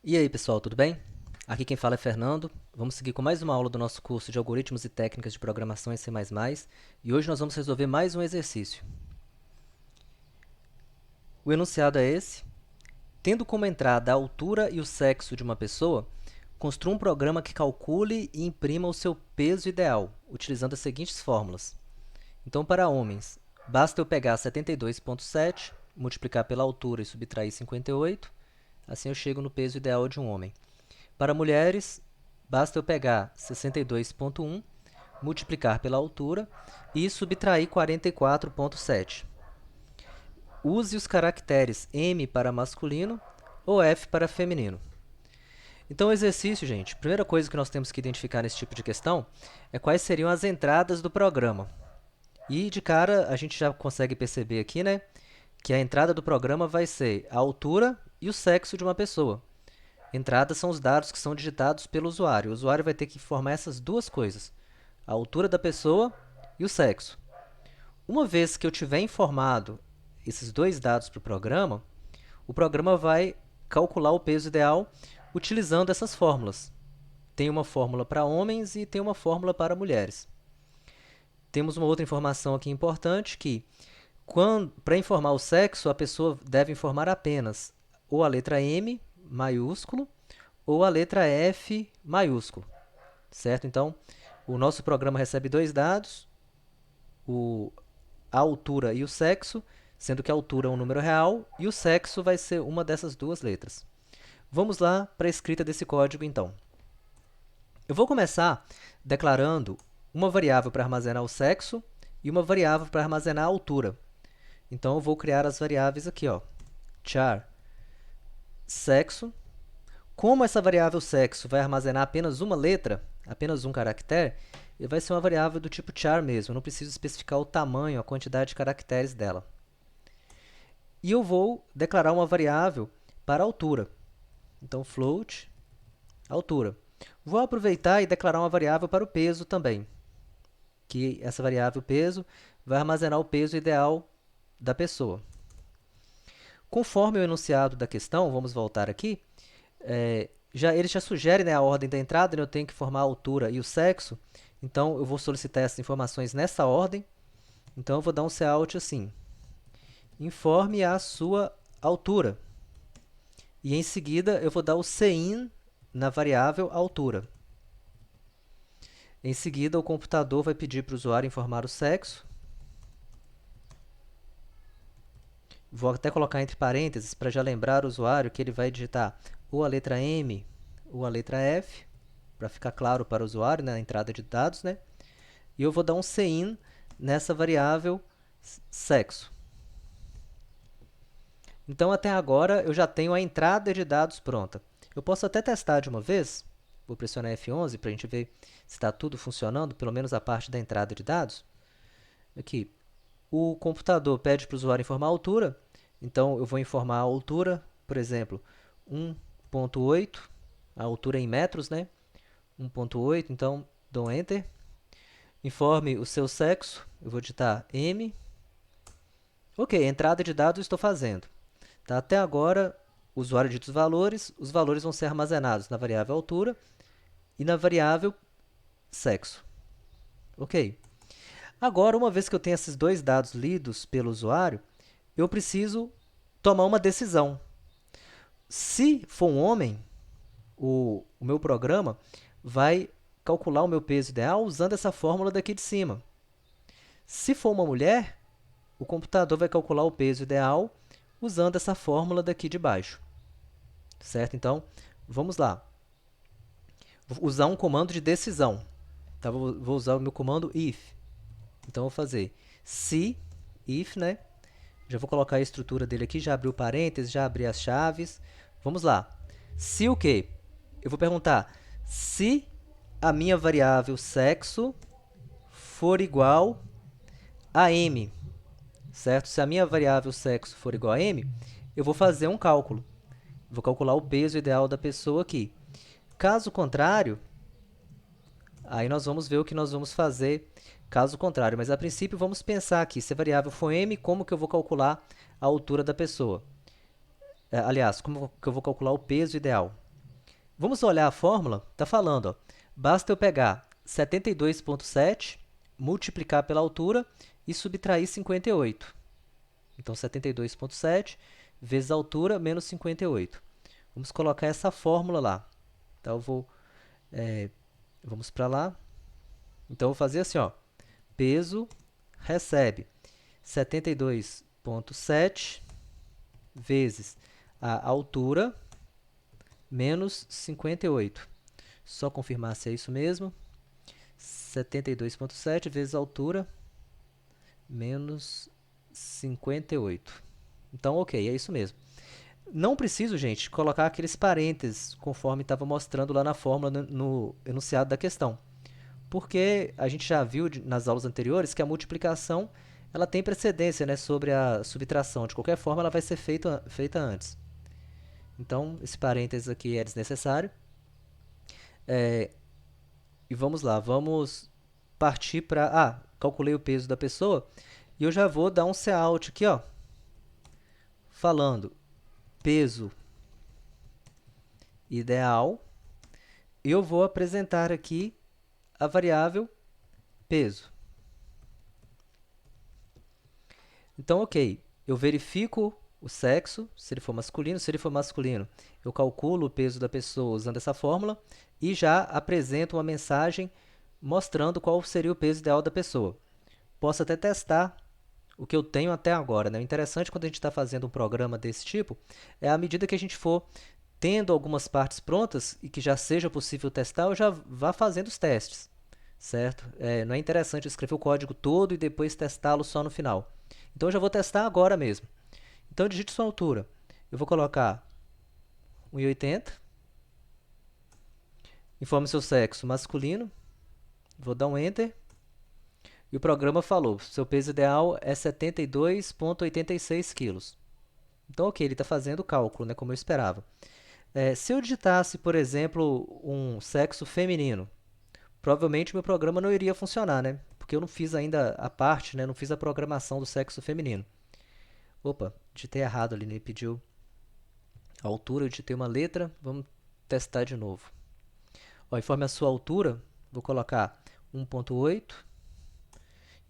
E aí, pessoal, tudo bem? Aqui quem fala é Fernando. Vamos seguir com mais uma aula do nosso curso de Algoritmos e Técnicas de Programação em C++. E hoje nós vamos resolver mais um exercício. O enunciado é esse. Tendo como entrada a altura e o sexo de uma pessoa, construa um programa que calcule e imprima o seu peso ideal, utilizando as seguintes fórmulas. Então, para homens, basta eu pegar 72,7, multiplicar pela altura e subtrair 58, assim eu chego no peso ideal de um homem. Para mulheres, basta eu pegar 62,1, multiplicar pela altura e subtrair 44,7. Use os caracteres M para masculino ou F para feminino. Então, o exercício, gente, a primeira coisa que nós temos que identificar nesse tipo de questão é quais seriam as entradas do programa. E, de cara, a gente já consegue perceber aqui, né, que a entrada do programa vai ser a altura e o sexo de uma pessoa. Entradas são os dados que são digitados pelo usuário. O usuário vai ter que informar essas duas coisas, a altura da pessoa e o sexo. Uma vez que eu tiver informado esses dois dados para o programa vai calcular o peso ideal utilizando essas fórmulas. Tem uma fórmula para homens e tem uma fórmula para mulheres. Temos uma outra informação aqui importante que, para informar o sexo, a pessoa deve informar apenas ou a letra M, maiúsculo, ou a letra F, maiúsculo, certo? Então, o nosso programa recebe dois dados, a altura e o sexo, sendo que a altura é um número real e o sexo vai ser uma dessas duas letras. Vamos lá para a escrita desse código, então. Eu vou começar declarando uma variável para armazenar o sexo e uma variável para armazenar a altura. Então, eu vou criar as variáveis aqui, ó, char sexo. Como essa variável sexo vai armazenar apenas uma letra, apenas um caractere, ele vai ser uma variável do tipo char mesmo. Eu não preciso especificar o tamanho, a quantidade de caracteres dela. E eu vou declarar uma variável para a altura. Então, float, altura. Vou aproveitar e declarar uma variável para o peso também, que essa variável peso vai armazenar o peso ideal da pessoa. Conforme o enunciado da questão, vamos voltar aqui, ele já sugere, né, a ordem da entrada, né, eu tenho que informar a altura e o sexo, então eu vou solicitar essas informações nessa ordem. Então, eu vou dar um cout assim, informe a sua altura. E em seguida, eu vou dar o cin na variável altura. Em seguida, o computador vai pedir para o usuário informar o sexo. Vou até colocar entre parênteses para já lembrar o usuário que ele vai digitar ou a letra M ou a letra F, para ficar claro para o usuário, né, na entrada de dados, né? E eu vou dar um cin nessa variável sexo. Então, até agora, eu já tenho a entrada de dados pronta. Eu posso até testar de uma vez. Vou pressionar F11 para a gente ver se está tudo funcionando, pelo menos a parte da entrada de dados. Aqui, o computador pede para o usuário informar a altura. Então, eu vou informar a altura, por exemplo, 1,8. A altura é em metros, né? 1,8. Então, dou Enter. Informe o seu sexo. Eu vou digitar M. Ok, entrada de dados estou fazendo. Tá? Até agora, o usuário digita os valores vão ser armazenados na variável altura e na variável sexo. Ok. Agora, uma vez que eu tenho esses dois dados lidos pelo usuário, eu preciso tomar uma decisão. Se for um homem, o meu programa vai calcular o meu peso ideal usando essa fórmula daqui de cima. Se for uma mulher, o computador vai calcular o peso ideal usando essa fórmula daqui de baixo. Certo? Então, vamos lá. Vou usar um comando de decisão. Tá? Vou usar o meu comando if. Então, vou fazer se, if, né? Já vou colocar a estrutura dele aqui, já abri o parênteses, já abri as chaves. Vamos lá. Se o quê? Eu vou perguntar se a minha variável sexo for igual a m. Certo? Se a minha variável sexo for igual a m, eu vou fazer um cálculo. Vou calcular o peso ideal da pessoa aqui. Caso contrário, aí nós vamos ver o que nós vamos fazer caso contrário. Mas, a princípio, vamos pensar aqui. Se a variável for m, como que eu vou calcular a altura da pessoa? Aliás, como que eu vou calcular o peso ideal? Vamos olhar a fórmula, está falando, ó, basta eu pegar 72,7, multiplicar pela altura e subtrair 58. Então, 72,7 vezes a altura menos 58. Vamos colocar essa fórmula lá. Então, vamos para lá. Então, eu vou fazer assim, ó, peso recebe 72,7 vezes a altura menos 58. Só confirmar se é isso mesmo. 72,7 vezes a altura menos 58. Então, ok, é isso mesmo. Não preciso, gente, colocar aqueles parênteses conforme estava mostrando lá na fórmula no enunciado da questão. Porque a gente já viu nas aulas anteriores que a multiplicação ela tem precedência, né, sobre a subtração. De qualquer forma, ela vai ser feita antes. Então, esse parênteses aqui é desnecessário. E vamos lá, vamos partir para... calculei o peso da pessoa. E eu já vou dar um cout aqui, ó, falando peso ideal. E eu vou apresentar aqui a variável peso. Então, ok, eu verifico o sexo, se ele for masculino, eu calculo o peso da pessoa usando essa fórmula e já apresento uma mensagem mostrando qual seria o peso ideal da pessoa. Posso até testar o que eu tenho até agora, né? O interessante quando a gente está fazendo um programa desse tipo é à medida que a gente for tendo algumas partes prontas e que já seja possível testar, eu já vá fazendo os testes, certo? Não é interessante escrever o código todo e depois testá-lo só no final. Então, eu já vou testar agora mesmo. Então, digite sua altura. Eu vou colocar 1,80. Informe seu sexo masculino. Vou dar um Enter. E o programa falou, seu peso ideal é 72,86 kg. Então, ok, ele está fazendo o cálculo, né, como eu esperava. Se eu digitasse, por exemplo, um sexo feminino, provavelmente meu programa não iria funcionar, né? Porque eu não fiz ainda a parte, né? Não fiz a programação do sexo feminino. Opa, digitei errado ali, ele pediu a altura, eu digitei uma letra, vamos testar de novo. Ó, informe a sua altura, vou colocar 1,8.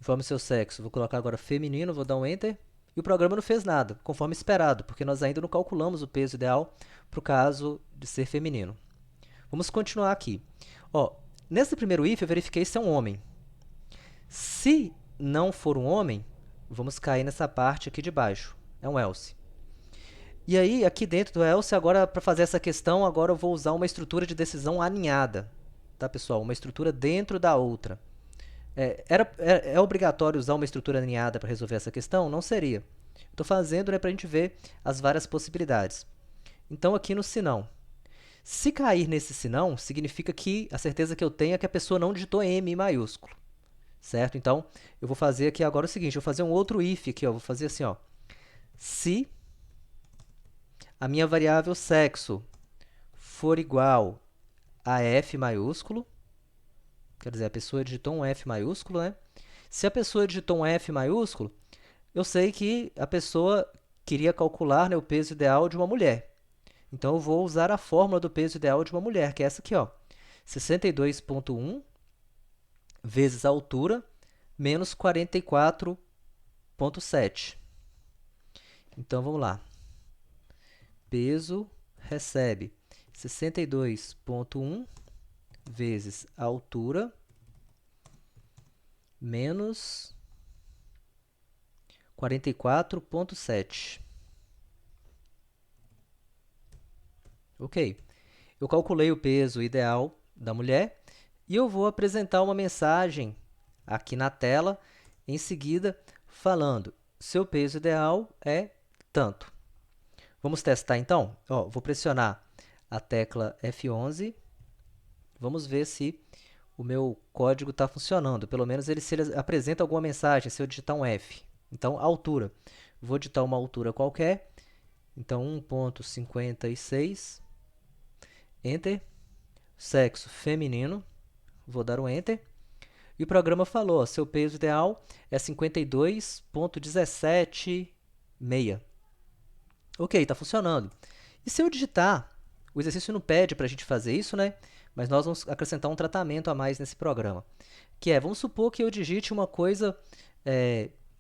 Informe seu sexo, vou colocar agora feminino, vou dar um Enter. E o programa não fez nada, conforme esperado, porque nós ainda não calculamos o peso ideal para o caso de ser feminino. Vamos continuar aqui. Ó, nesse primeiro if, eu verifiquei se é um homem. Se não for um homem, vamos cair nessa parte aqui de baixo. É um else. E aí, aqui dentro do else, agora, para fazer essa questão, agora eu vou usar uma estrutura de decisão aninhada. Tá, pessoal? Uma estrutura dentro da outra. É obrigatório usar uma estrutura aninhada para resolver essa questão? Não seria. Estou fazendo, né, para a gente ver as várias possibilidades. Então, aqui no senão. Se cair nesse senão, significa que a certeza que eu tenho é que a pessoa não digitou M em maiúsculo. Certo? Então, eu vou fazer aqui agora o seguinte, eu vou fazer um outro if aqui, ó, vou fazer assim, ó. Se a minha variável sexo for igual a F maiúsculo, quer dizer, a pessoa digitou um F maiúsculo, né? Se a pessoa digitou um F maiúsculo, eu sei que a pessoa queria calcular, né, o peso ideal de uma mulher. Então, eu vou usar a fórmula do peso ideal de uma mulher, que é essa aqui, ó. 62,1 vezes a altura menos 44,7. Então, vamos lá. Peso recebe 62,1 vezes a altura menos 44,7. Ok. Eu calculei o peso ideal da mulher e eu vou apresentar uma mensagem aqui na tela, em seguida, falando seu peso ideal é tanto. Vamos testar, então? Ó, vou pressionar a tecla F11. Vamos ver se o meu código está funcionando. Pelo menos se ele apresenta alguma mensagem, se eu digitar um F. Então, altura. Vou digitar uma altura qualquer. Então, 1,56. Enter. Sexo feminino. Vou dar um Enter. E o programa falou, ó, seu peso ideal é 52,176. Ok, está funcionando. E se eu digitar o exercício não pede para a gente fazer isso, né? Mas nós vamos acrescentar um tratamento a mais nesse programa. Que é, vamos supor que eu digite uma coisa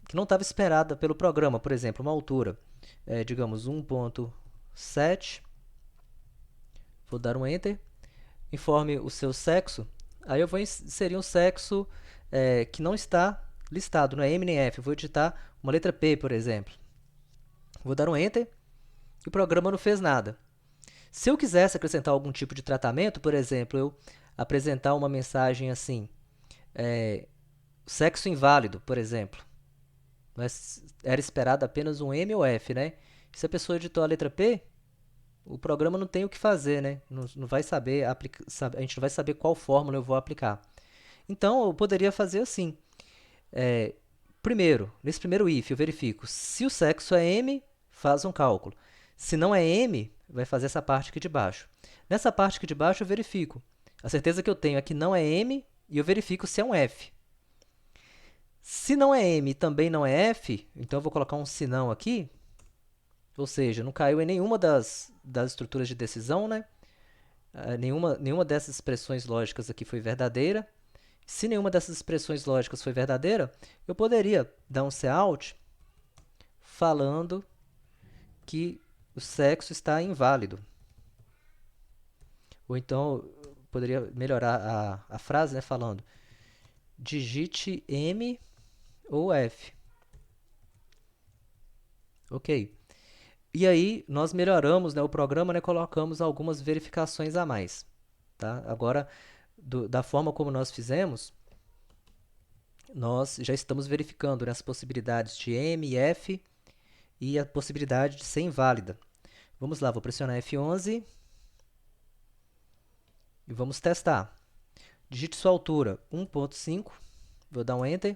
que não estava esperada pelo programa, por exemplo, uma altura, digamos 1.7, vou dar um Enter, informe o seu sexo, aí eu vou inserir um sexo que não está listado, não é M nem F, eu vou digitar uma letra P, por exemplo. Vou dar um Enter e o programa não fez nada. Se eu quisesse acrescentar algum tipo de tratamento, por exemplo, eu apresentar uma mensagem assim, sexo inválido, por exemplo, mas era esperado apenas um M ou F, né? Se a pessoa editou a letra P, o programa não tem o que fazer, né? Não vai saber a gente não vai saber qual fórmula eu vou aplicar. Então, eu poderia fazer assim. Primeiro, nesse primeiro if, eu verifico se o sexo é M, faz um cálculo. Se não é M, vai fazer essa parte aqui de baixo. Nessa parte aqui de baixo, eu verifico. A certeza que eu tenho é que não é M e eu verifico se é um F. Se não é M e também não é F, então eu vou colocar um senão aqui. Ou seja, não caiu em nenhuma das estruturas de decisão, né? Nenhuma dessas expressões lógicas aqui foi verdadeira. Se nenhuma dessas expressões lógicas foi verdadeira, eu poderia dar um cout falando que o sexo está inválido. Ou então, eu poderia melhorar a frase, né, falando digite M ou F. Ok. E aí, nós melhoramos, né, o programa, né, colocamos algumas verificações a mais. Tá? Agora, da forma como nós fizemos, nós já estamos verificando, né, as possibilidades de M e F e a possibilidade de ser inválida. Vamos lá, vou pressionar F11 e vamos testar. Digite sua altura, 1.5, vou dar um Enter.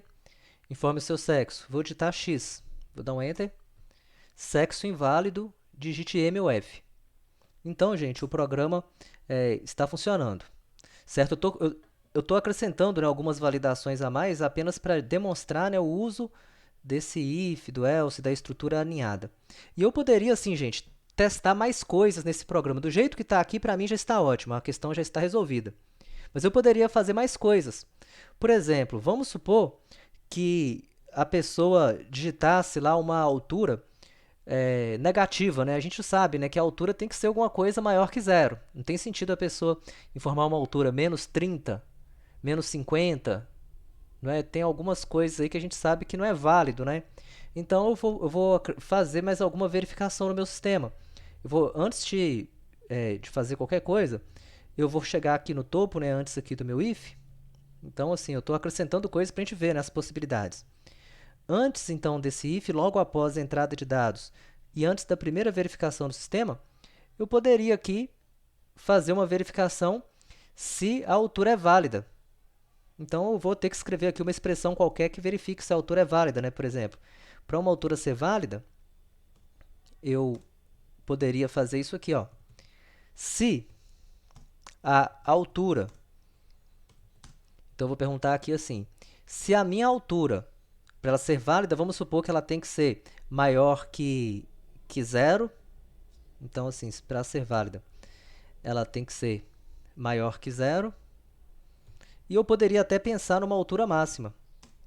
Informe o seu sexo, vou digitar X, vou dar um Enter. Sexo inválido, digite M ou F. Então, gente, o programa está funcionando. Certo? Eu estou acrescentando, né, algumas validações a mais apenas para demonstrar, né, o uso desse if, do else, da estrutura alinhada. E eu poderia, assim, gente, testar mais coisas nesse programa. Do jeito que está aqui, para mim já está ótimo, a questão já está resolvida. Mas eu poderia fazer mais coisas. Por exemplo, vamos supor que a pessoa digitasse lá uma altura negativa, né? A gente sabe, né, que a altura tem que ser alguma coisa maior que zero. Não tem sentido a pessoa informar uma altura menos 30, menos 50, não é? Tem algumas coisas aí que a gente sabe que não é válido, né? Então eu vou fazer mais alguma verificação no meu sistema. Antes de fazer qualquer coisa, eu vou chegar aqui no topo, né, antes aqui do meu if. Então, assim, eu estou acrescentando coisas para a gente ver, né, as possibilidades. Antes, então, desse if, logo após a entrada de dados e antes da primeira verificação do sistema, eu poderia aqui fazer uma verificação se a altura é válida. Então, eu vou ter que escrever aqui uma expressão qualquer que verifique se a altura é válida, né? Por exemplo, para uma altura ser válida, eu poderia fazer isso aqui, ó. Se a altura, então eu vou perguntar aqui assim, se a minha altura, para ela ser válida, vamos supor que ela tem que ser maior que zero. Então, assim, para ser válida, ela tem que ser maior que zero. E eu poderia até pensar numa altura máxima.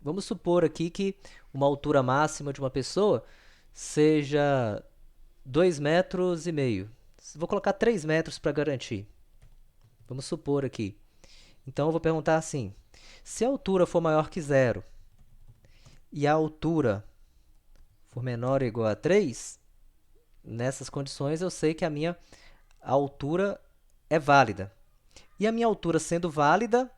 Vamos supor aqui que uma altura máxima de uma pessoa seja 2,5 metros. Vou colocar 3 metros para garantir. Vamos supor aqui. Então, eu vou perguntar assim, se a altura for maior que zero e a altura for menor ou igual a 3, nessas condições eu sei que a minha altura é válida. E a minha altura sendo válida,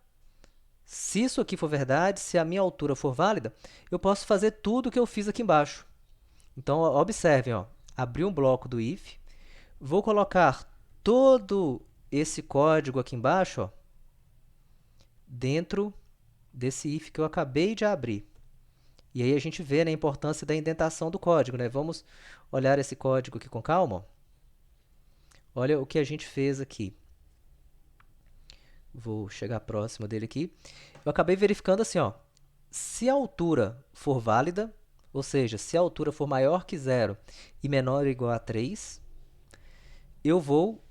se isso aqui for verdade, se a minha altura for válida, eu posso fazer tudo o que eu fiz aqui embaixo. Então, observem, ó, abri um bloco do if, vou colocar todo esse código aqui embaixo, ó, dentro desse if que eu acabei de abrir. E aí a gente vê, né, a importância da indentação do código, né? Vamos olhar esse código aqui com calma. Olha o que a gente fez aqui. Vou chegar próximo dele aqui. Eu acabei verificando assim, ó, se a altura for válida, ou seja, se a altura for maior que zero e menor ou igual a 3, eu vou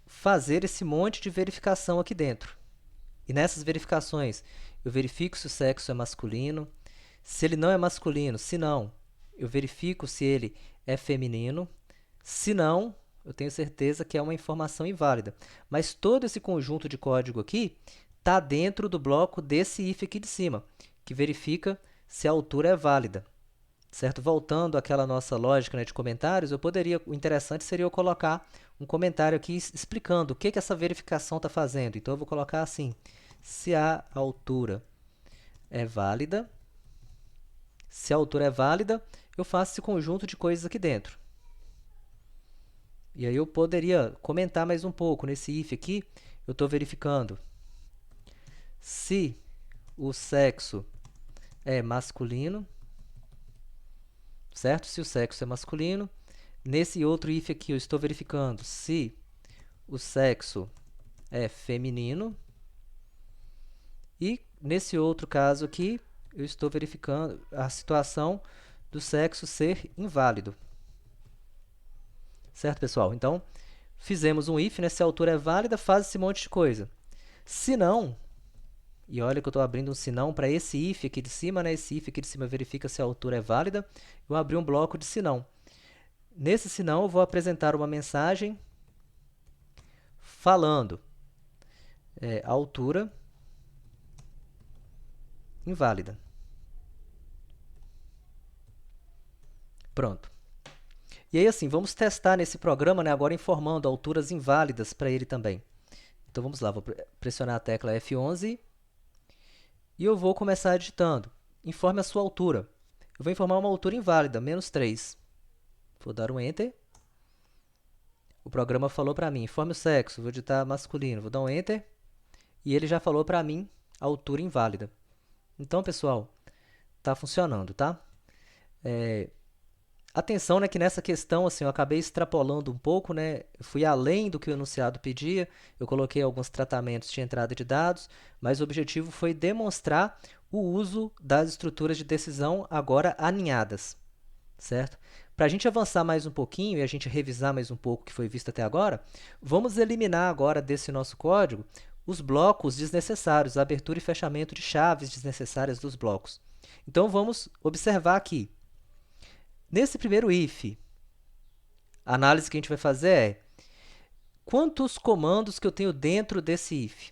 fazer esse monte de verificação aqui dentro. E nessas verificações, eu verifico se o sexo é masculino, se ele não é masculino, se não, eu verifico se ele é feminino, se não, eu tenho certeza que é uma informação inválida. Mas todo esse conjunto de código aqui está dentro do bloco desse if aqui de cima, que verifica se a altura é válida. Certo? Voltando àquela nossa lógica, né, de comentários, o interessante seria eu colocar um comentário aqui explicando o que essa verificação está fazendo. Então, eu vou colocar assim, se a altura é válida, se a altura é válida, eu faço esse conjunto de coisas aqui dentro. E aí eu poderia comentar mais um pouco. Nesse if aqui, eu estou verificando se o sexo é masculino, certo? Se o sexo é masculino. Nesse outro if aqui, eu estou verificando se o sexo é feminino. E nesse outro caso aqui, eu estou verificando a situação do sexo ser inválido. Certo, pessoal? Então, fizemos um if, né? Se a altura é válida, faz esse monte de coisa. Se não, e olha que eu estou abrindo um se não para esse if aqui de cima, né? Esse if aqui de cima verifica se a altura é válida. Eu abri um bloco de se não. Nesse se não, eu vou apresentar uma mensagem falando altura inválida. Pronto. E aí, assim, vamos testar nesse programa, né, agora informando alturas inválidas para ele também. Então, vamos lá, vou pressionar a tecla F11 e eu vou começar digitando. Informe a sua altura. Eu vou informar uma altura inválida, -3. Vou dar um Enter. O programa falou para mim, informe o sexo. Vou digitar masculino, vou dar um Enter. E ele já falou para mim a altura inválida. Então, pessoal, está funcionando, tá? Atenção, né, que nessa questão, assim, eu acabei extrapolando um pouco, né? Eu fui além do que o enunciado pedia, eu coloquei alguns tratamentos de entrada de dados, mas o objetivo foi demonstrar o uso das estruturas de decisão agora aninhadas, certo? Para a gente avançar mais um pouquinho e a gente revisar mais um pouco o que foi visto até agora, vamos eliminar agora desse nosso código os blocos desnecessários, a abertura e fechamento de chaves desnecessárias dos blocos. Então, vamos observar aqui. Nesse primeiro if, a análise que a gente vai fazer é quantos comandos que eu tenho dentro desse if?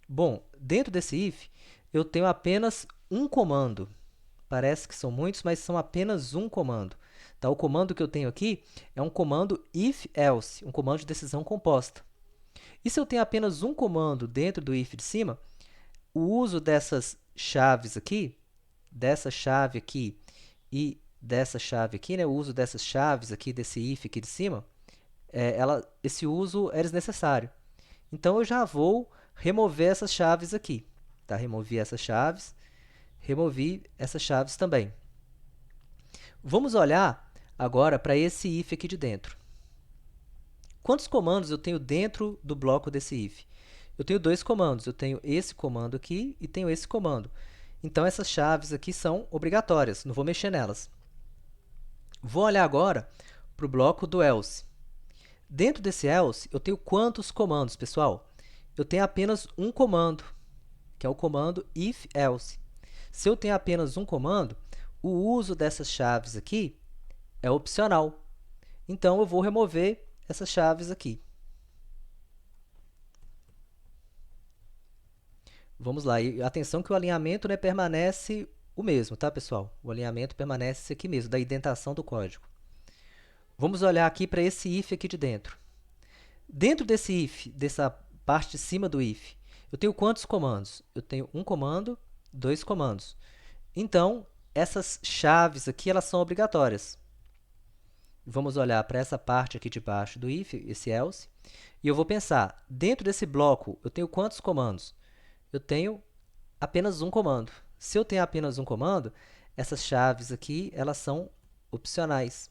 Bom, dentro desse if, eu tenho apenas um comando. Parece que são muitos, mas são apenas um comando. Tá? O comando que eu tenho aqui é um comando if-else, um comando de decisão composta. E se eu tenho apenas um comando dentro do if de cima, o uso dessas chaves aqui, dessa chave aqui e dessa chave aqui, né, o uso dessas chaves aqui, desse if aqui de cima, esse uso é desnecessário. Então, eu já vou remover essas chaves aqui. Tá? Removi essas chaves também. Vamos olhar agora para esse if aqui de dentro. Quantos comandos eu tenho dentro do bloco desse if? Eu tenho dois comandos. Eu tenho esse comando aqui e tenho esse comando. Então, essas chaves aqui são obrigatórias, não vou mexer nelas. Vou olhar agora para o bloco do else. Dentro desse else, eu tenho quantos comandos, pessoal? Eu tenho apenas um comando, que é o comando if-else. Se eu tenho apenas um comando, o uso dessas chaves aqui é opcional. Então, eu vou remover essas chaves aqui. Vamos lá. E atenção que o alinhamento, né, permanece o mesmo, tá, pessoal? O alinhamento permanece aqui mesmo, da indentação do código. Vamos olhar aqui para esse if aqui de dentro. Dentro desse if, dessa parte de cima do if, eu tenho quantos comandos? Eu tenho um comando, dois comandos. Então, essas chaves aqui, elas são obrigatórias. Vamos olhar para essa parte aqui de baixo do if, esse else, e eu vou pensar, dentro desse bloco, eu tenho quantos comandos? Eu tenho apenas um comando. Se eu tenho apenas um comando, essas chaves aqui, elas são opcionais.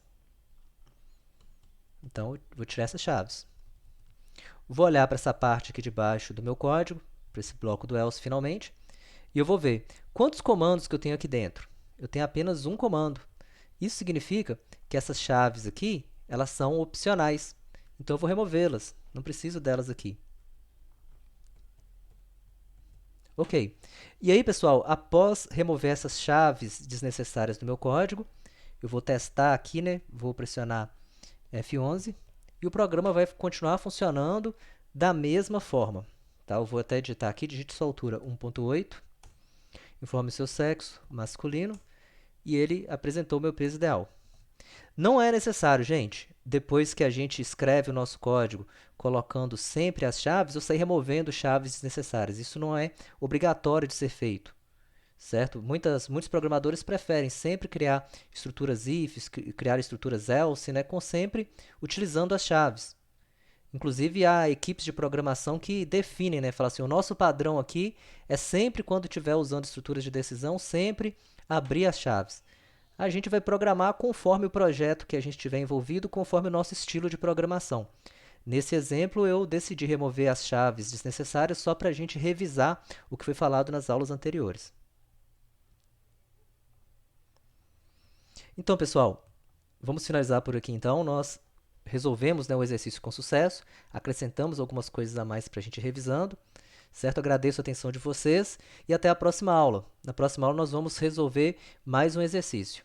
Então, eu vou tirar essas chaves. Vou olhar para essa parte aqui de baixo do meu código, para esse bloco do else finalmente, e eu vou ver quantos comandos que eu tenho aqui dentro. Eu tenho apenas um comando. Isso significa que essas chaves aqui, elas são opcionais. Então, eu vou removê-las. Não preciso delas aqui. Ok. E aí, pessoal, após remover essas chaves desnecessárias do meu código, eu vou testar aqui, né? Vou pressionar F11 e o programa vai continuar funcionando da mesma forma. Tá? Eu vou até digitar aqui, digite sua altura 1.8, informe seu sexo, masculino, e ele apresentou o meu peso ideal. Não é necessário, gente, depois que a gente escreve o nosso código, colocando sempre as chaves, eu sair removendo chaves desnecessárias. Isso não é obrigatório de ser feito, certo? Muitos programadores preferem sempre criar estruturas ifs, criar estruturas else, né, com sempre utilizando as chaves. Inclusive, há equipes de programação que definem, né, falam assim, o nosso padrão aqui é sempre quando estiver usando estruturas de decisão, sempre abrir as chaves. A gente vai programar conforme o projeto que a gente estiver envolvido, conforme o nosso estilo de programação. Nesse exemplo, eu decidi remover as chaves desnecessárias só para a gente revisar o que foi falado nas aulas anteriores. Então, pessoal, vamos finalizar por aqui então. Nós resolvemos, né, o exercício com sucesso, acrescentamos algumas coisas a mais para a gente ir revisando. Certo? Agradeço a atenção de vocês e até a próxima aula. Na próxima aula nós vamos resolver mais um exercício.